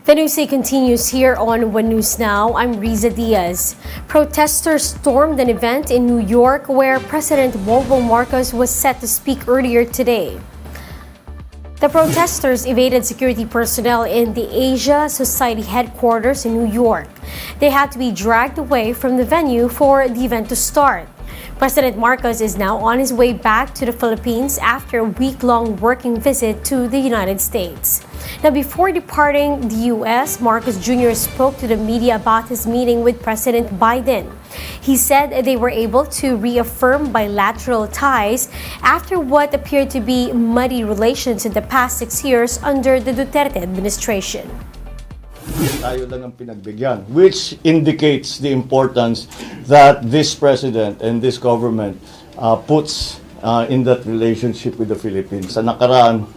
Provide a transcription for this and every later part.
The news continues here on One News Now. I'm Riza Diaz. Protesters stormed an event in New York where President Bongbong Marcos was set to speak earlier today. The protesters evaded security personnel in the Asia Society headquarters in New York. They had to be dragged away from the venue for the event to start. President Marcos is now on his way back to the Philippines after a week-long working visit to the United States. Now, before departing the U.S., Marcos Jr. spoke to the media about his meeting with President Biden. He said they were able to reaffirm bilateral ties after what appeared to be muddy relations in the past 6 years under the Duterte administration. Tayo lang ang pinagbigyan, which indicates the importance that this president and this government puts in that relationship with the Philippines. Sa nakaraan,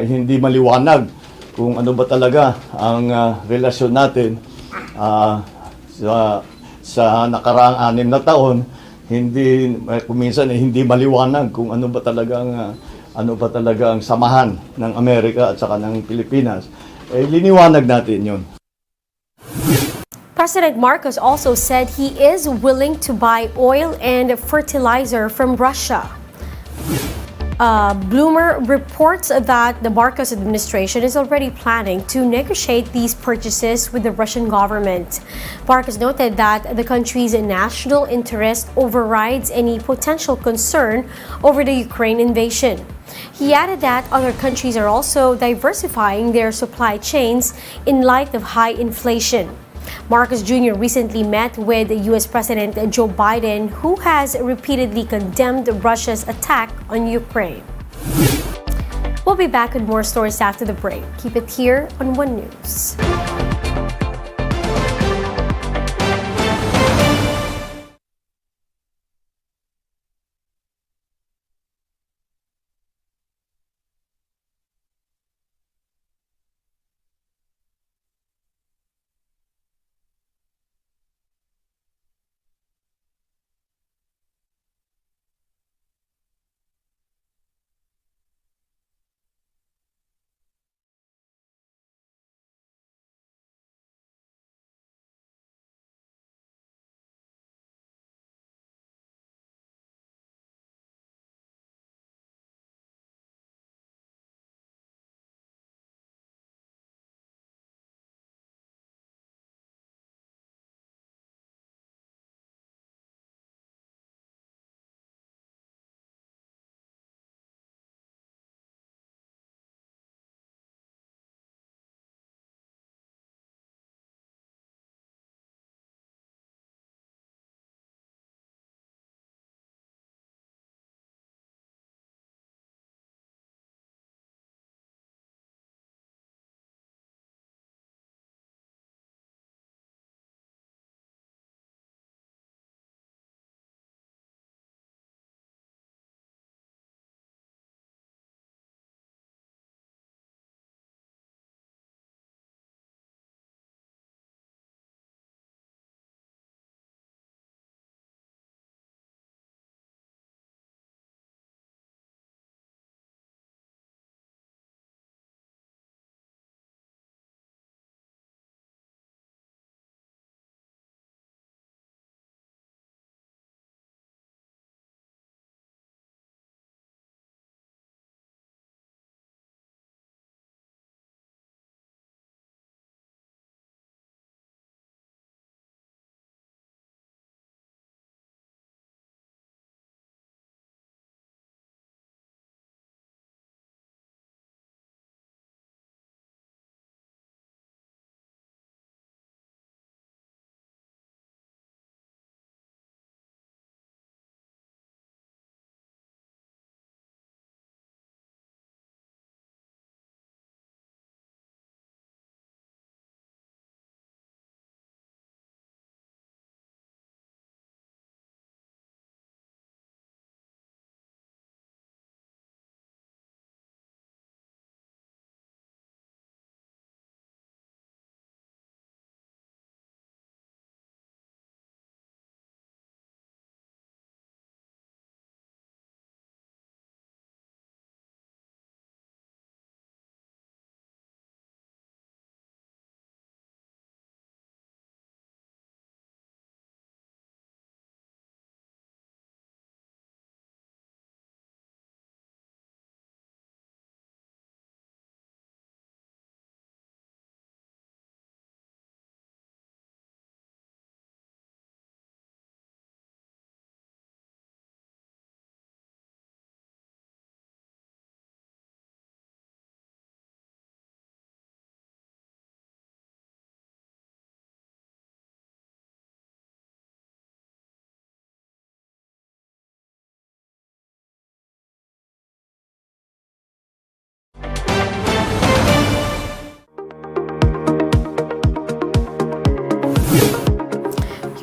hindi maliwanag kung ano ba talaga ang relasyon natin sa nakaraang 6 na taon. Kuminsan hindi maliwanag kung ano ba talaga ang samahan ng Amerika at saka ng Pilipinas. Liniwanag natin 'yon. President Marcos also said he is willing to buy oil and fertilizer from Russia. Bloomer reports that the Marcos administration is already planning to negotiate these purchases with the Russian government. Marcos noted that the country's national interest overrides any potential concern over the Ukraine invasion. He added that other countries are also diversifying their supply chains in light of high inflation. Marcos Jr. recently met with U.S. President Joe Biden, who has repeatedly condemned Russia's attack on Ukraine. We'll be back with more stories after the break. Keep it here on One News.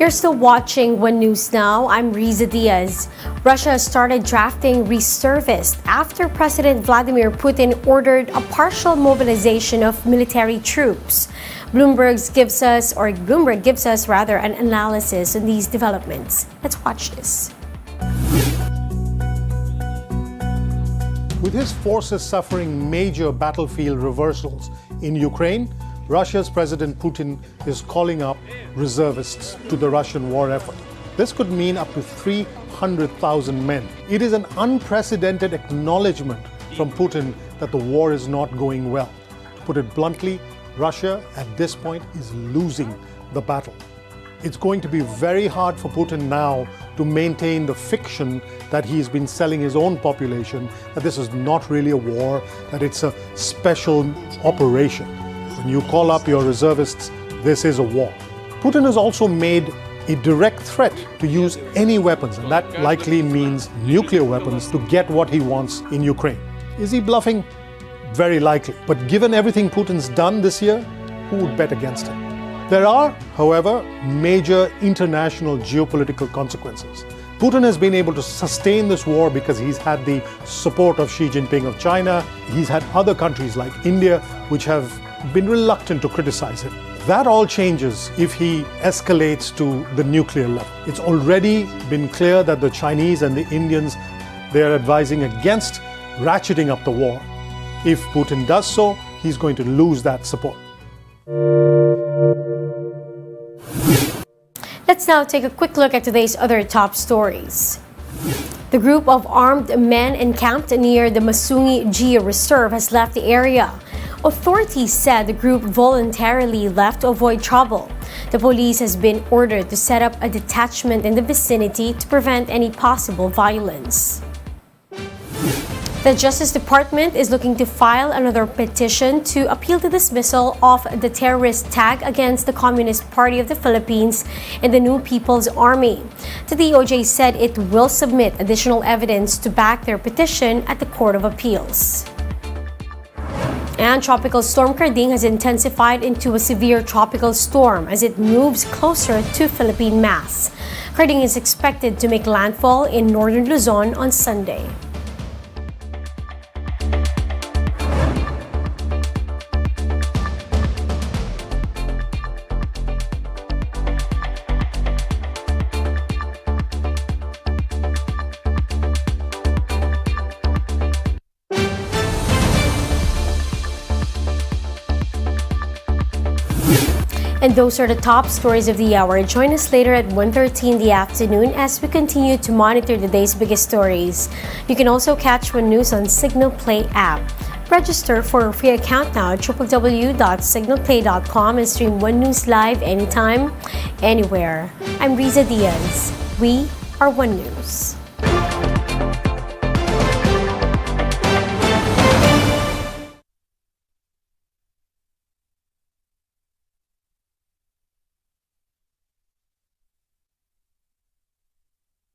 You're still watching One News Now. I'm Riza Diaz. Russia started drafting reservists after President Vladimir Putin ordered a partial mobilization of military troops. Bloomberg gives us an analysis on these developments. Let's watch this. With his forces suffering major battlefield reversals in Ukraine, Russia's President Putin is calling up reservists to the Russian war effort. This could mean up to 300,000 men. It is an unprecedented acknowledgement from Putin that the war is not going well. To put it bluntly, Russia at this point is losing the battle. It's going to be very hard for Putin now to maintain the fiction that he's been selling his own population, that this is not really a war, that it's a special operation. When you call up your reservists, this is a war. Putin has also made a direct threat to use any weapons, and that likely means nuclear weapons, to get what he wants in Ukraine. Is he bluffing? Very likely. But given everything Putin's done this year, who would bet against him? There are, however, major international geopolitical consequences. Putin has been able to sustain this war because he's had the support of Xi Jinping of China. He's had other countries like India which have been reluctant to criticize him. That all changes if he escalates to the nuclear level. It's already been clear that the Chinese and the Indians, they are advising against ratcheting up the war. If Putin does so, he's going to lose that support. Let's now take a quick look at today's other top stories. The group of armed men encamped near the Masungi Geo Reserve has left the area. Authorities said the group voluntarily left to avoid trouble. The police has been ordered to set up a detachment in the vicinity to prevent any possible violence. The Justice Department is looking to file another petition to appeal the dismissal of the terrorist tag against the Communist Party of the Philippines and the New People's Army. The DOJ said it will submit additional evidence to back their petition at the Court of Appeals. And Tropical Storm Karding has intensified into a severe tropical storm as it moves closer to Philippine Mass. Karding is expected to make landfall in northern Luzon on Sunday. And those are the top stories of the hour. Join us later at 1:30 in the afternoon as we continue to monitor the day's biggest stories. You can also catch One News on Signal Play app. Register for a free account now at www.signalplay.com and stream One News live anytime, anywhere. I'm Riza Diaz. We are One News.